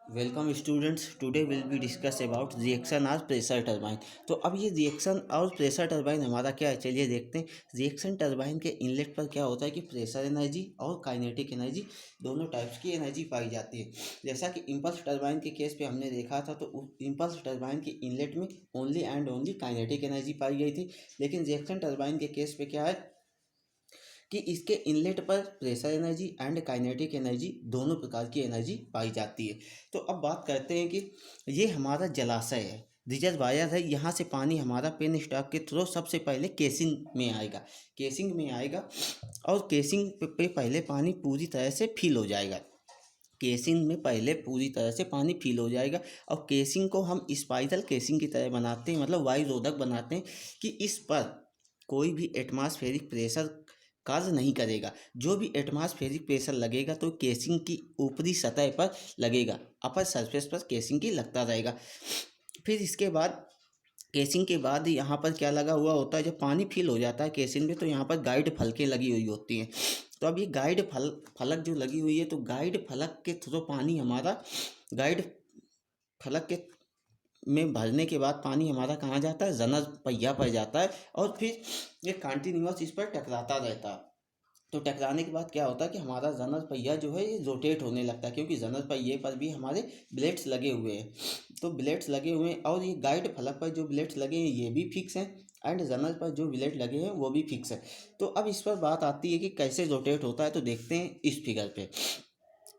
Welcome students, today will be discuss about reaction और pressure turbine. तो अब ये रिएक्शन और प्रेशर टरबाइन हमारा क्या है, चलिए देखते हैं। रिएक्शन टरबाइन के इनलेट पर क्या होता है कि प्रेशर एनर्जी और काइनेटिक एनर्जी दोनों टाइप्स की एनर्जी पाई जाती है। जैसा कि इम्पल्स टरबाइन के केस पे हमने देखा था, तो इम्पल्स टरबाइन के इनलेट में only and only kinetic energy पाई गई थी। लेकिन रिएक्शन टरबाइन के केस पे क्या है कि इसके इनलेट पर pressure energy and kinetic energy दोनों प्रकार की एनर्जी पाई जाती है। तो अब बात करते हैं कि ये हमारा जलाशय है, रिजर्वायर है। यहाँ से पानी हमारा पेन स्टॉक के थ्रू सबसे पहले केसिंग में आएगा, और केसिंग पे पहले पानी पूरी तरह से फिल हो जाएगा। केसिंग में पहले पूरी तरह से पानी फिल हो जाएगा और केसिंग को हम स्पाइरल केसिंग की तरह बनाते हैं, मतलब वायु रोधक बनाते हैं कि इस पर कोई भी एटमॉस्फेरिक प्रेशर कार्य नहीं करेगा। जो भी एटमॉस्फेरिक प्रेशर लगेगा तो केसिंग की ऊपरी सतह पर लगेगा, अपर सरफेस पर केसिंग की लगता रहेगा। फिर इसके बाद केसिंग के बाद यहाँ पर क्या लगा हुआ होता है, जब पानी फिल हो जाता है केसिंग में तो यहाँ पर गाइड फलकें लगी हुई होती हैं। तो अब ये गाइड फलक जो लगी हुई है, तो गाइड फलक के थ्रू पानी हमारा गाइड फलक के में भरने के बाद पानी हमारा कहाँ जाता है, जनरल पहिया पर जाता है और फिर ये कंटिन्यूअस इस पर टकराता रहता है। तो टकराने के बाद क्या होता है कि हमारा जनरल पहिया जो है ये रोटेट होने लगता है, क्योंकि जनरल पहिए पर भी हमारे ब्लेड्स लगे हुए हैं। तो ब्लेड्स लगे हुए हैं और ये गाइड फलक पर जो ब्लेड्स लगे हैं ये भी फिक्स हैं एंड जनरल पर जो ब्लेड लगे हैं वो भी फिक्स है। तो अब इस पर बात आती है कि कैसे रोटेट होता है, तो देखते हैं इस फिगर पे।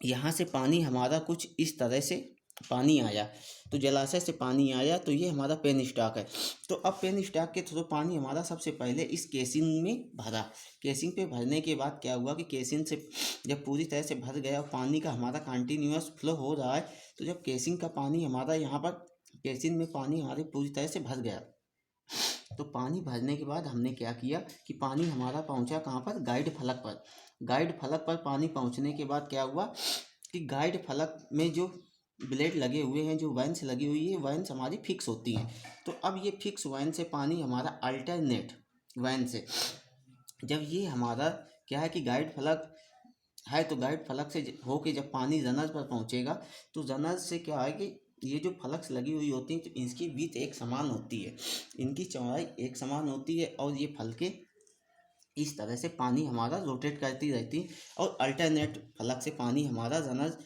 यहाँ से पानी हमारा कुछ इस तरह से पानी आया, तो जलाशय से पानी आया, तो ये हमारा पेन स्टॉक है। तो अब पेन स्टॉक के थ्रू पानी हमारा सबसे पहले इस केसिंग में भरा। केसिंग पे भरने के बाद क्या हुआ कि केसिंग से जब पूरी तरह से भर गया और पानी का हमारा कंटिन्यूअस फ्लो हो रहा है, तो जब केसिंग का पानी हमारा यहाँ पर केसिंग में पानी हमारे पूरी तरह से भर गया, तो पानी भरने के बाद हमने क्या किया कि पानी हमारा पहुंचा कहाँ पर, गाइड फलक पर। गाइड फलक पर पानी पहुंचने के बाद क्या हुआ कि गाइड फलक में जो ब्लेड लगे हुए हैं, जो वैन्स लगी हुई है, वैन्स हमारी फिक्स होती हैं। तो अब ये फिक्स वैन से पानी हमारा अल्टरनेट वैन से, जब ये हमारा क्या है कि गाइड फलक है, तो गाइड फलक से होके जब पानी रनर पर पहुंचेगा, तो रनर से क्या है कि ये जो फलक्स लगी हुई होती हैं तो इसकी विड्थ एक समान होती है, इनकी चौड़ाई एक समान होती है, और ये फलके इस तरह से पानी हमारा रोटेट करती रहती है और अल्टरनेट फलक से पानी हमारा रनर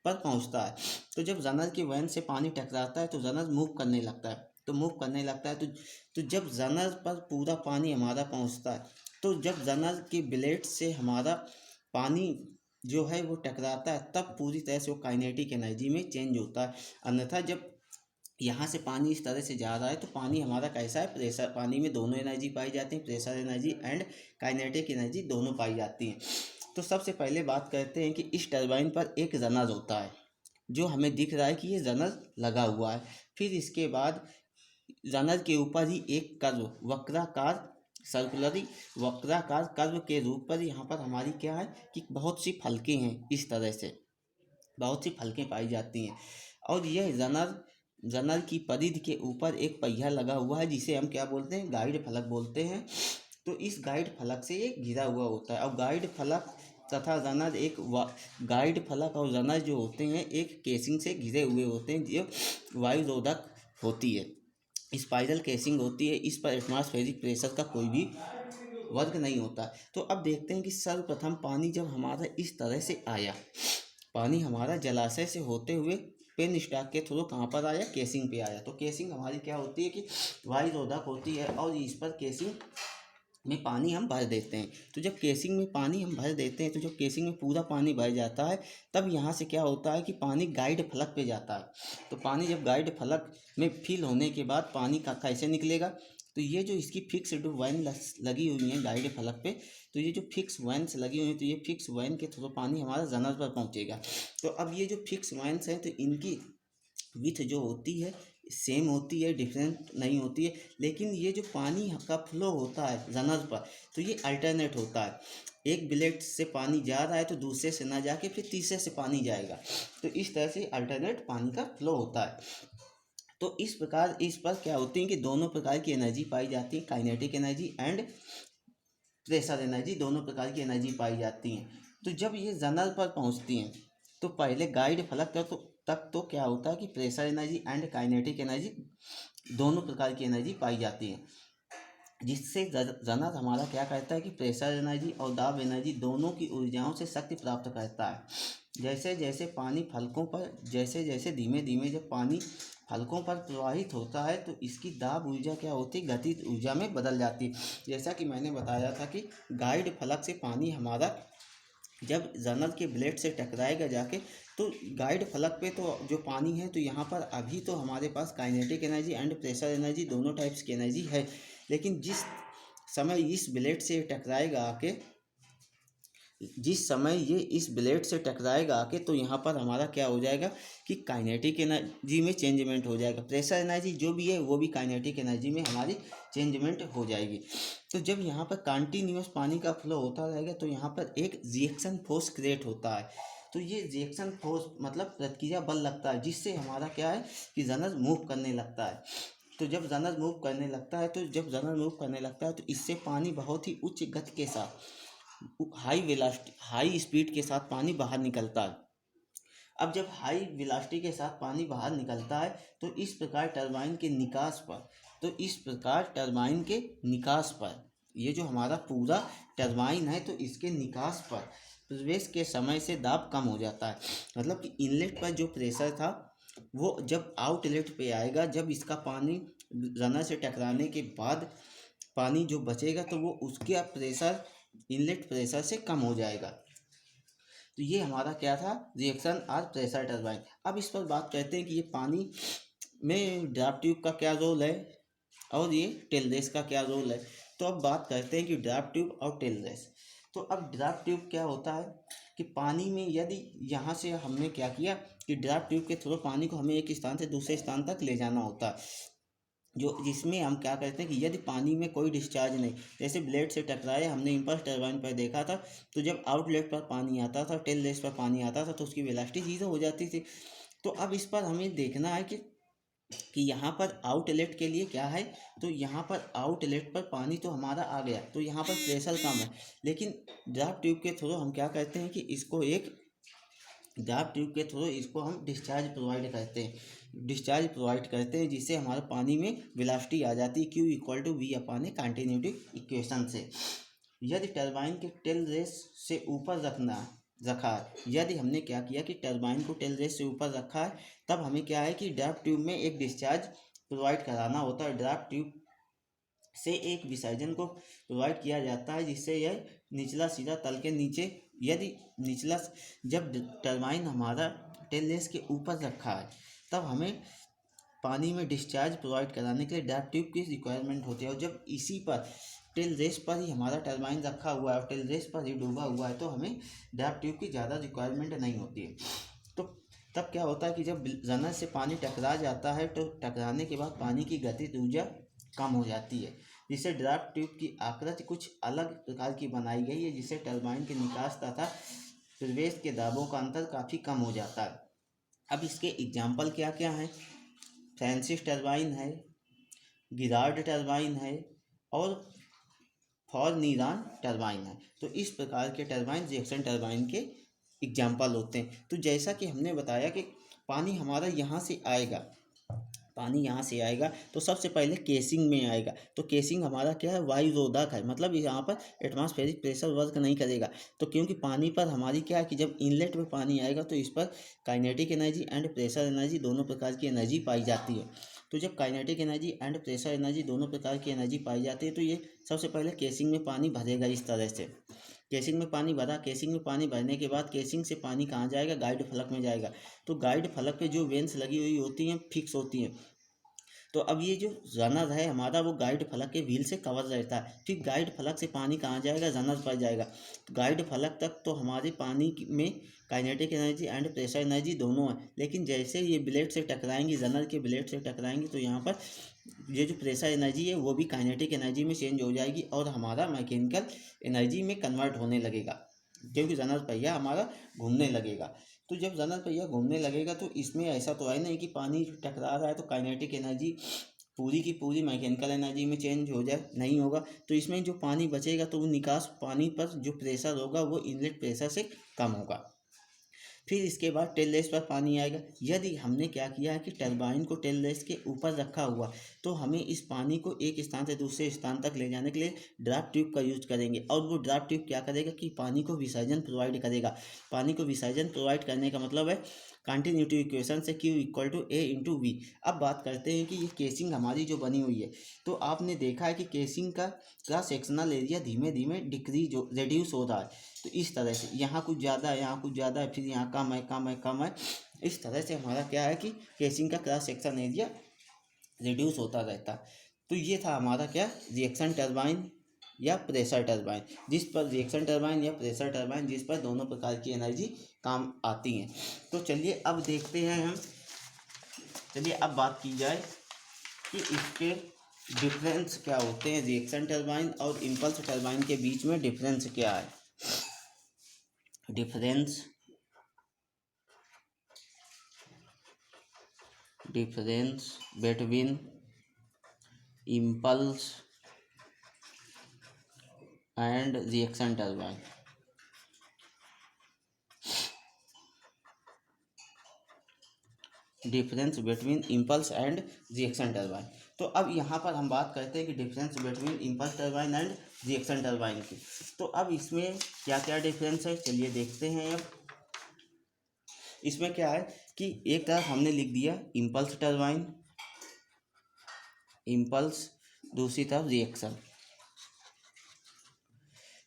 पर पहुंचता है। तो जब रनर की वैन से पानी टकराता है तो रनर मूव करने लगता है, तो जब रनर पर पूरा पानी हमारा पहुंचता है, तो जब रनर के ब्लेड से हमारा पानी जो है वो टकराता है, तब पूरी तरह से वो काइनेटिक एनर्जी में चेंज होता है। अन्यथा जब यहाँ से पानी इस तरह से जा रहा है तो पानी हमारा कैसा है, प्रेशर, पानी में दोनों एनर्जी पाई जाती है, pressure energy and kinetic energy दोनों पाई जाती हैं। तो सबसे पहले बात करते हैं कि इस टरबाइन पर एक रनर होता है, जो हमें दिख रहा है कि ये रनर लगा हुआ है। फिर इसके बाद रनर के ऊपर ही एक कर्व, वक्राकार, सर्कुलरी वक्राकार कर्व के रूप पर यहाँ पर हमारी क्या है कि बहुत सी फलकें हैं, इस तरह से बहुत सी फलकें पाई जाती हैं। और यह रनर की परिधि के ऊपर एक पहिया लगा हुआ है, जिसे हम क्या बोलते हैं, गाइड फलक बोलते हैं। तो इस गाइड फलक से ये घिरा हुआ होता है, और गाइड फलक तथा रनर गाइड फलक और रनर जो होते हैं एक केसिंग से घिरे हुए होते हैं, जो वायु रोधक होती है, स्पाइरल केसिंग होती है। इस पर एटमॉस्फेरिक प्रेशर का कोई भी वर्क नहीं होता। तो अब देखते हैं कि सर्वप्रथम पानी जब हमारा इस तरह से आया, पानी हमारा जलाशय से होते हुए पेन स्टॉक के थ्रू कहाँ पर आया, केसिंग पे आया। तो केसिंग हमारी क्या होती है कि वायु रोधक होती है, और इस पर केसिंग में पानी हम भर देते हैं। तो जब केसिंग में पानी हम भर देते हैं, तो जब केसिंग में पूरा पानी भर जाता है, तब यहाँ से क्या होता है कि पानी गाइड फलक पे जाता है। तो पानी जब गाइड फलक में फिल होने के बाद पानी का कैसे निकलेगा, तो ये जो इसकी फिक्स्ड वैन लगी हुई है गाइड फलक पे, तो ये जो फिक्स वैन्स लगी हुई है, तो ये फिक्स वैन के थ्रू पानी हमारा रनर पर पहुँचेगा। तो अब ये जो फिक्स वैन्स हैं, तो इनकी विथ जो होती है सेम होती है, डिफरेंट नहीं होती है। लेकिन ये जो पानी का फ्लो होता है रनर पर, तो ये अल्टरनेट होता है। एक ब्लेड से पानी जा रहा है तो दूसरे से ना जाके फिर तीसरे से पानी जाएगा, तो इस तरह से अल्टरनेट पानी का फ्लो होता है। तो इस प्रकार इस पर क्या होती है कि दोनों प्रकार की एनर्जी पाई जाती है, kinetic energy and pressure energy, दोनों प्रकार की एनर्जी पाई जाती हैं। तो जब ये रनर पर पहुंचती हैं, तो पहले गाइड फलक तक तो क्या होता है कि pressure energy and kinetic energy दोनों प्रकार की एनर्जी पाई जाती है, जिससे जनर हमारा क्या करता है कि प्रेशर एनर्जी और दाब एनर्जी दोनों की ऊर्जाओं से शक्ति प्राप्त करता है। जैसे जैसे पानी फलकों पर जैसे जैसे धीमे धीमे जब पानी फलकों पर प्रवाहित होता है तो इसकी दाब ऊर्जा क्या होती है, गतिज ऊर्जा में बदल जाती है। जैसा कि मैंने बताया था कि गाइड फलक से पानी हमारा जब जनरल के ब्लेड से टकराएगा जाके, तो गाइड फलक पे तो जो पानी है, तो यहाँ पर अभी तो हमारे पास kinetic energy and pressure energy दोनों टाइप्स की एनर्जी है, लेकिन जिस समय ये इस ब्लेड से टकराएगा आके तो यहाँ पर हमारा क्या हो जाएगा कि काइनेटिक एनर्जी में चेंजमेंट हो जाएगा। प्रेशर एनर्जी जो भी है वो भी काइनेटिक एनर्जी में हमारी चेंजमेंट हो जाएगी। तो जब यहाँ पर कंटिन्यूअस पानी का फ्लो होता रहेगा तो यहाँ पर एक रिएक्शन फोर्स क्रिएट होता है। तो ये रिएक्शन फोर्स मतलब प्रतिक्रिया बल लगता है, जिससे हमारा क्या है कि जनरल मूव करने लगता है। तो जब जनरल मूव करने लगता है तो इससे पानी बहुत ही उच्च गति के साथ हाई स्पीड के साथ पानी बाहर निकलता है। अब जब हाई वेलोसिटी के साथ पानी बाहर निकलता है तो इस प्रकार टरबाइन के निकास पर ये जो हमारा पूरा टरबाइन है तो इसके निकास पर प्रवेश के समय से दाब कम हो जाता है। मतलब कि इनलेट पर जो प्रेशर था वो जब आउटलेट पे आएगा, जब इसका पानी रनर से टकराने के बाद पानी जो बचेगा तो वो उसके प्रेशर इनलेट प्रेशर से कम हो जाएगा। तो ये हमारा क्या था, रिएक्शन और प्रेशर टरबाइन। अब इस पर बात करते हैं कि ये पानी में ड्राफ्ट ट्यूब का क्या रोल है और ये टेल रेस का क्या रोल है। तो अब बात करते हैं कि ड्राफ्ट ट्यूब और टेल रेस। तो अब ड्राफ्ट ट्यूब क्या होता है कि पानी में यदि यहाँ से हमने क्या किया कि ड्राफ्ट ट्यूब के थ्रू पानी को हमें एक स्थान से दूसरे स्थान तक ले जाना होता है, जिसमें हम क्या करते हैं कि यदि पानी में कोई डिस्चार्ज नहीं, जैसे ब्लेड से टकराए, हमने इम्पल्स टरबाइन पर देखा था, तो जब आउटलेट पर पानी आता था, टेल रेस पर पानी आता था तो उसकी वेलोसिटी जीरो हो जाती थी। तो अब इस पर हमें देखना है कि यहाँ पर आउटलेट के लिए क्या है, तो यहाँ पर आउटलेट पर पानी तो हमारा आ गया तो यहाँ पर प्रेशर कम है, लेकिन ड्राफ्ट ट्यूब के थ्रू हम क्या करते हैं कि ड्राफ्ट ट्यूब के थ्रू इसको हम डिस्चार्ज प्रोवाइड करते हैं, जिससे हमारे पानी में वेलोसिटी आ जाती है Q=V/A कंटिन्यूटी इक्वेशन से। यदि टरबाइन के टेल रेस से ऊपर रखा है, यदि हमने क्या किया कि टरबाइन को टेल रेस से ऊपर रखा है, तब हमें क्या है कि ड्राफ्ट ट्यूब में एक डिस्चार्ज प्रोवाइड कराना होता है। ड्राफ्ट ट्यूब से एक विसर्जन को प्रोवाइड किया जाता है, जिससे यह निचला सिरा तल के नीचे, यदि जब टरबाइन हमारा टेल रेस के ऊपर रखा है तब हमें पानी में डिस्चार्ज प्रोवाइड कराने के लिए ड्राफ्ट ट्यूब की रिक्वायरमेंट होती है। और जब इसी पर टेल रेस पर ही हमारा टरबाइन रखा हुआ है और टेल रेस पर ही डूबा हुआ है तो हमें ड्राफ्ट ट्यूब की ज़्यादा रिक्वायरमेंट नहीं होती है। तो तब क्या होता है कि जब रनर से पानी टकरा जाता है तो टकराने के बाद पानी की गतिज ऊर्जा कम हो जाती है, जिससे ड्राफ्ट ट्यूब की आकृति कुछ अलग प्रकार की बनाई गई है, जिससे टरबाइन के निकास तथा प्रवेश के दाबों का अंतर काफ़ी कम हो जाता है। अब इसके एग्जाम्पल क्या क्या हैं, फ्रांसिस टरबाइन है, गिरार्ड टरबाइन है और फॉर्नीरान टरबाइन है। तो इस प्रकार के टरबाइन रिएक्शन टरबाइन के एग्जाम्पल होते हैं। तो जैसा कि हमने बताया कि पानी हमारा यहाँ से आएगा तो सबसे पहले केसिंग में आएगा। तो केसिंग हमारा क्या है, वायुरोधक है, मतलब यहाँ पर एटमॉस्फेरिक प्रेशर वर्क नहीं करेगा। तो क्योंकि पानी पर हमारी क्या है कि जब इनलेट में पानी आएगा तो इस पर kinetic energy and pressure energy दोनों प्रकार की एनर्जी पाई जाती है। तो जब kinetic energy and pressure energy दोनों प्रकार की एनर्जी पाई जाती है तो ये सबसे पहले केसिंग में पानी भरेगा। इस तरह से केसिंग में पानी भरा, केसिंग में पानी भरने के बाद केसिंग से पानी कहाँ जाएगा, गाइड फलक में जाएगा। तो गाइड फलक पे जो वेन्स लगी हुई होती हैं फिक्स होती हैं। तो अब ये जो रनर है हमारा वो गाइड फलक के व्हील से कवर रहता है। फिर गाइड फलक से पानी कहाँ जाएगा, रनर पर जाएगा। तो गाइड फलक तक तो हमारे पानी में kinetic energy and pressure energy दोनों है, लेकिन जैसे ये ब्लेड से टकराएंगी, रनर के ब्लेड से टकराएंगी तो यहाँ पर ये जो प्रेशर एनर्जी है वो भी काइनेटिक एनर्जी में चेंज हो जाएगी और हमारा मैकेनिकल एनर्जी में कन्वर्ट होने लगेगा, क्योंकि रनर पहिया हमारा घूमने लगेगा। तो जब रनर पहिया घूमने लगेगा तो इसमें ऐसा तो है नहीं कि पानी टकरा रहा है तो काइनेटिक एनर्जी पूरी की पूरी मैकेनिकल एनर्जी में चेंज हो जाए, नहीं होगा। तो इसमें जो पानी बचेगा तो वो निकास पानी पर जो प्रेशर होगा वो इनलेट प्रेशर से कम होगा। फिर इसके बाद टेल रेस पर पानी आएगा। यदि हमने क्या किया है कि टरबाइन को टेल रेस के ऊपर रखा हुआ, तो हमें इस पानी को एक स्थान से दूसरे स्थान तक ले जाने के लिए ड्राफ्ट ट्यूब का यूज करेंगे। और वो ड्राफ्ट ट्यूब क्या करेगा कि पानी को विसर्जन प्रोवाइड करेगा। पानी को विसर्जन प्रोवाइड करने का मतलब है कंटिन्यूटी इक्वेशन से Q equal to A into V. अब बात करते हैं कि ये केसिंग हमारी जो बनी हुई है, तो आपने देखा है कि केसिंग का क्रॉस सेक्शनल एरिया धीमे धीमे रिड्यूस हो रहा है। तो इस तरह से यहाँ कुछ ज़्यादा है, यहाँ कुछ ज़्यादा है, फिर यहाँ कम है, कम है, कम है। इस तरह से हमारा क्या है कि केसिंग का क्रॉस सेक्शन एरिया रिड्यूस होता रहता है। तो ये था हमारा क्या, रिएक्शन टरबाइन या प्रेशर टरबाइन, जिस पर रिएक्शन टरबाइन या प्रेशर टरबाइन, जिस पर दोनों प्रकार की एनर्जी काम आती हैं। तो चलिए अब देखते हैं हम, चलिए अब बात की जाए कि इसके डिफरेंस क्या होते हैं। रिएक्शन टरबाइन और इम्पल्स टरबाइन के बीच में डिफरेंस क्या है। Difference between impulse and reaction turbine. Difference between impulse and reaction turbine. तो अब यहाँ पर हम बात करते हैं कि difference between impulse turbine and reaction turbine की। तो अब इसमें क्या क्या डिफरेंस है, चलिए देखते हैं। अब इसमें क्या है कि एक तरफ हमने लिख दिया इम्पल्स टरबाइन, इम्पल्स, दूसरी तरफ रिएक्शन,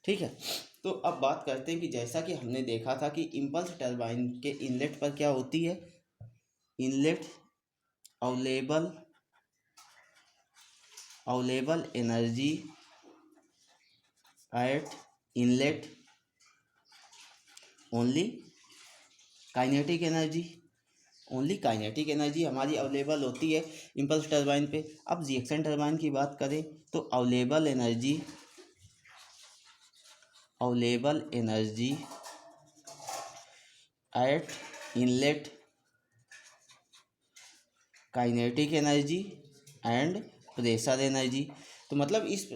ठीक है। तो अब बात करते हैं कि जैसा कि हमने देखा था कि इम्पल्स टरबाइन के इनलेट पर क्या होती है, inlet available energy at inlet only kinetic energy हमारी अवेलेबल होती है इम्पल्स टरबाइन पे। अब रिएक्शन टरबाइन की बात करें तो available energy at inlet kinetic energy and pressure energy. तो मतलब इस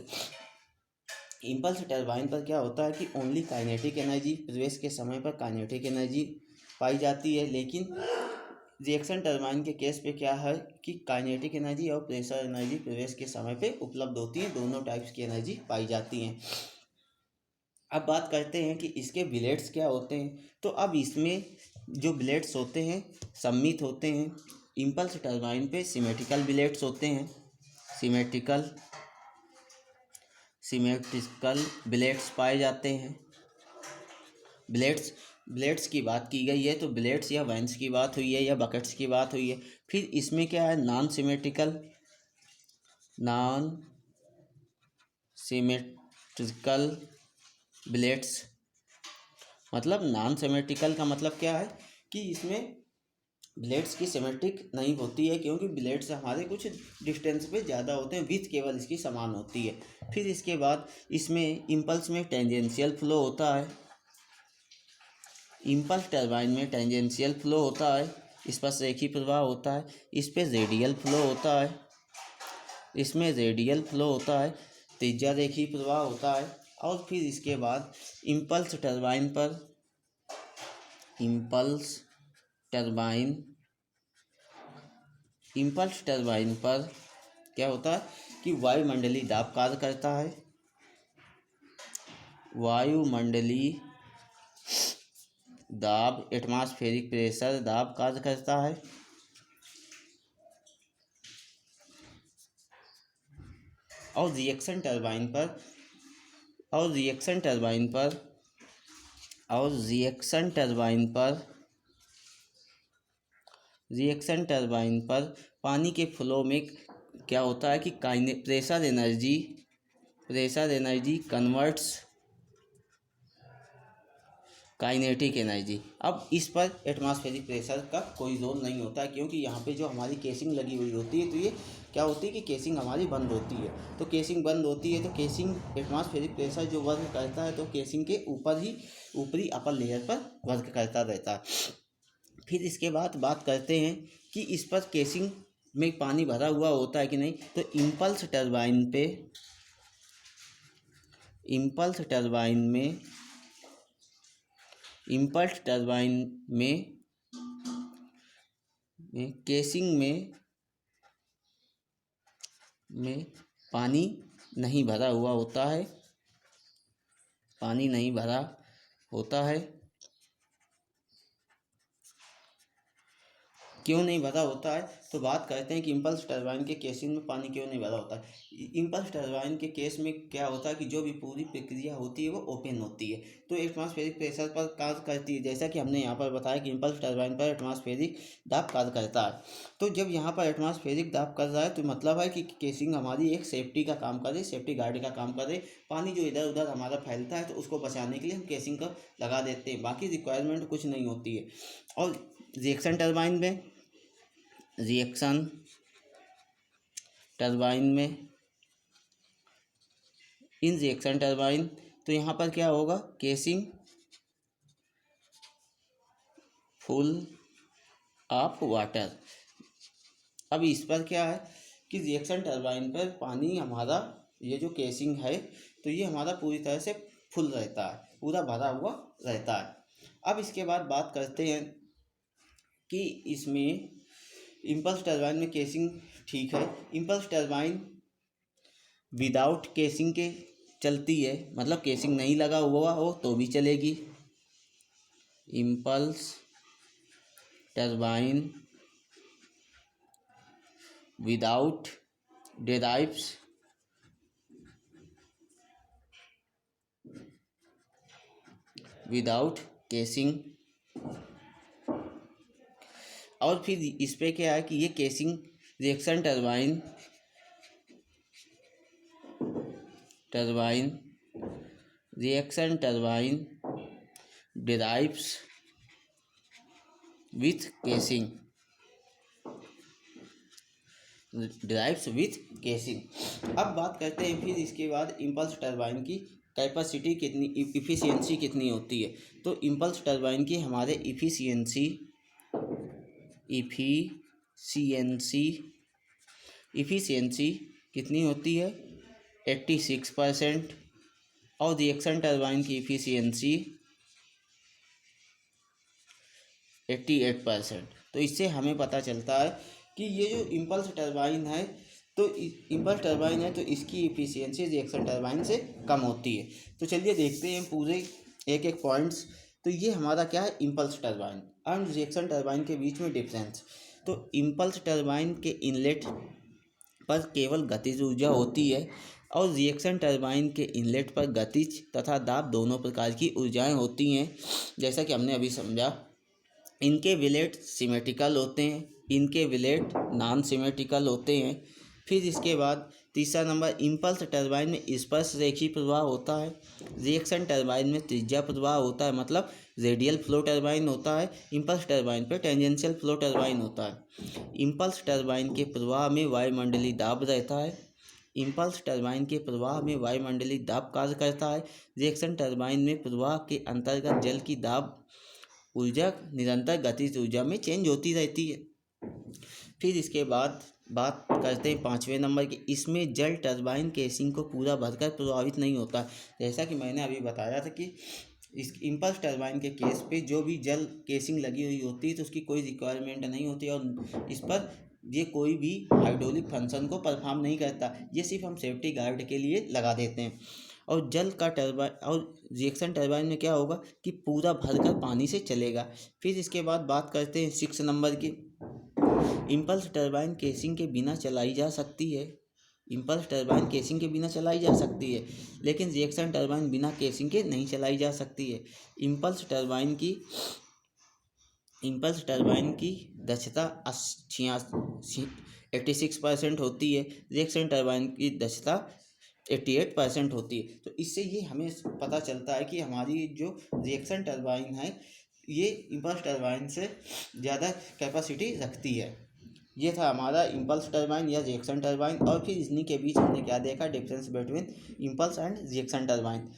इम्पल्स टरबाइन पर क्या होता है कि ओनली काइनेटिक एनर्जी, प्रवेश के समय पर काइनेटिक एनर्जी पाई जाती है। लेकिन रिएक्शन टरबाइन के केस पे क्या है कि काइनेटिक एनर्जी और प्रेशर एनर्जी प्रवेश के समय पे उपलब्ध होती है, दोनों टाइप्स की एनर्जी पाई जाती हैं। अब बात करते हैं कि इसके ब्लेड्स क्या होते हैं। तो अब इसमें जो ब्लेड्स होते हैं सम्मित होते हैं। इम्पल्स टरबाइन पे सिमेट्रिकल ब्लेड्स होते हैं, सिमेट्रिकल ब्लेड्स पाए जाते हैं। ब्लेड्स की बात की गई है तो ब्लेड्स या वैन्स की बात हुई है या बकेट्स की बात हुई है। फिर इसमें क्या है, नॉन सिमेट्रिकल ब्लेड्स। मतलब नॉन सिमेट्रिकल का मतलब क्या है कि इसमें ब्लेड्स की सिमेट्रिक नहीं होती है, क्योंकि ब्लेड्स हमारे कुछ डिस्टेंस पे ज़्यादा होते हैं, विड्थ केवल इसकी समान होती है। फिर इसके बाद इसमें इम्पल्स में टेंजेंशियल फ्लो होता है, इम्पल्स टरबाइन में टेंजेंशियल फ्लो होता है, इस पर रेखीय प्रवाह होता है। इस पर रेडियल फ्लो होता है, इसमें रेडियल फ्लो होता है, त्रिज्या रेखीय प्रवाह होता है। और फिर इसके बाद इम्पल्स टरबाइन पर क्या होता है कि वायुमंडलीय दाब कार्य करता है, वायुमंडलीय दाब, एटमॉस्फेरिक प्रेशर दाब कार्य करता है। और रिएक्शन टरबाइन पर पानी के फ्लो में क्या होता है कि pressure energy converts kinetic energy. अब इस पर एटमॉस्फेरिक प्रेशर का कोई रोल नहीं होता है, क्योंकि यहाँ पे जो हमारी केसिंग लगी हुई होती है, तो ये क्या होती है कि केसिंग हमारी बंद होती है। तो केसिंग बंद होती है तो केसिंग एटमॉस्फेरिक प्रेशर जो वर्क करता है तो केसिंग के ऊपरी अपर लेयर पर वर्क करता रहता है। फिर इसके बाद बात करते हैं कि इस पर केसिंग में पानी भरा हुआ होता है कि नहीं। तो इम्पल्स टरबाइन में इम्पल्स टरबाइन में केसिंग में पानी नहीं भरा हुआ होता है, पानी नहीं भरा होता है। क्यों नहीं भरा होता है? तो बात करते हैं कि इम्पल्स टरबाइन के केसिंग में पानी क्यों नहीं भरा होता है। इम्पल्स टरबाइन के केस में क्या होता है कि जो भी पूरी प्रक्रिया होती है वो ओपन होती है, तो एटमॉस्फेरिक प्रेशर पर कार्य करती है। जैसा कि हमने यहाँ पर बताया कि इम्पल्स टरबाइन पर एटमॉस्फेरिक दाब कार्य करता है। तो जब यहाँ पर एटमॉस्फेरिक दाब कर रहा है तो मतलब है कि केसिंग हमारी एक सेफ्टी का काम करे, सेफ्टी गार्ड का काम करे। पानी जो इधर उधर हमारा फैलता है तो उसको बचाने के लिए हम केसिंग का लगा देते हैं, बाकी रिक्वायरमेंट कुछ नहीं होती है। और रिएक्शन टरबाइन में इन रिएक्शन टरबाइन तो यहाँ पर क्या होगा, केसिंग फुल ऑफ वाटर। अब इस पर क्या है कि रिएक्शन टरबाइन पर पानी हमारा ये जो केसिंग है तो ये हमारा पूरी तरह से फुल रहता है, पूरा भरा हुआ रहता है। अब इसके बाद बात करते हैं कि इसमें इम्पल्स टरबाइन में केसिंग ठीक है। इम्पल्स टरबाइन विदाउट केसिंग के चलती है, मतलब केसिंग नहीं लगा हुआ हो तो भी चलेगी। Impulse turbine without डेराइव्स without casing. और फिर इस पे क्या है कि ये casing reaction turbine derives with casing. अब बात करते हैं फिर इसके बाद इम्पल्स टरबाइन की कैपेसिटी कितनी, इफ़िशियंसी कितनी होती है। तो इम्पल्स टरबाइन की हमारे इफ़िशियंसी कितनी होती है, 86%। और रिएक्शन टरबाइन की इफ़िशियंसी 88%। तो इससे हमें पता चलता है कि ये जो इम्पल्स टरबाइन है तो इसकी इफ़िशियंसी रिएक्शन टरबाइन से कम होती है। तो चलिए देखते हैं पूरे एक एक पॉइंट्स। तो ये हमारा क्या है, impulse turbine and reaction turbine के बीच में डिफरेंस। तो इम्पल्स टरबाइन के इनलेट पर केवल गतिज ऊर्जा होती है और रिएक्शन टरबाइन के इनलेट पर गतिज तथा दाब दोनों प्रकार की ऊर्जाएं होती हैं। जैसा कि हमने अभी समझा, इनके विलेट सिमेट्रिकल होते हैं, इनके विलेट नॉन सिमेट्रिकल होते हैं। फिर इसके बाद तीसरा नंबर, इम्पल्स टरबाइन में स्पर्श रेखीय प्रवाह होता है, रिएक्शन टरबाइन में त्रिज्या प्रवाह होता है, मतलब रेडियल फ्लो टरबाइन होता है। इम्पल्स टरबाइन पे टेंजेंशियल फ्लो टरबाइन होता है। इम्पल्स टरबाइन के प्रवाह में वायुमंडलीय दाब रहता है, इम्पल्स टरबाइन के प्रवाह में वायुमंडलीय दाब कार्य करता है। रिएक्शन टरबाइन में प्रवाह के अंतर्गत जल की दाब ऊर्जा निरंतर गतिज ऊर्जा में चेंज होती रहती है। फिर इसके बाद बात करते हैं पाँचवें नंबर की, इसमें जल टरबाइन केसिंग को पूरा भरकर प्रभावित नहीं होता। जैसा कि मैंने अभी बताया था कि इस इम्पल्स टरबाइन के केस पे जो भी जल केसिंग लगी हुई होती है तो उसकी कोई रिक्वायरमेंट नहीं होती और इस पर ये कोई भी हाइड्रोलिक फंक्शन को परफॉर्म नहीं करता, ये सिर्फ हम सेफ्टी गार्ड के लिए लगा देते हैं। और जल का टरबाइन और रिएक्शन टरबाइन में क्या होगा कि पूरा भरकर पानी से चलेगा। फिर इसके बाद बात करते हैं 6 नंबर की, इम्पल्स टरबाइन केसिंग के बिना चलाई जा सकती है। इम्पल्स टरबाइन केसिंग के बिना चलाई जा सकती है, लेकिन रिएक्शन टरबाइन बिना केसिंग के नहीं चलाई जा सकती है। इम्पल्स टरबाइन की दक्षता 86% होती है, रिएक्शन टरबाइन की दक्षता 88% होती है। तो इससे ये हमें पता चलता है कि हमारी जो रिएक्शन टरबाइन है ये इम्पल्स टरबाइन से ज़्यादा कैपेसिटी रखती है। ये था हमारा इम्पल्स टरबाइन या रिएक्शन टरबाइन। और फिर इन्हीं के बीच हमने क्या देखा, difference between impulse and reaction turbine.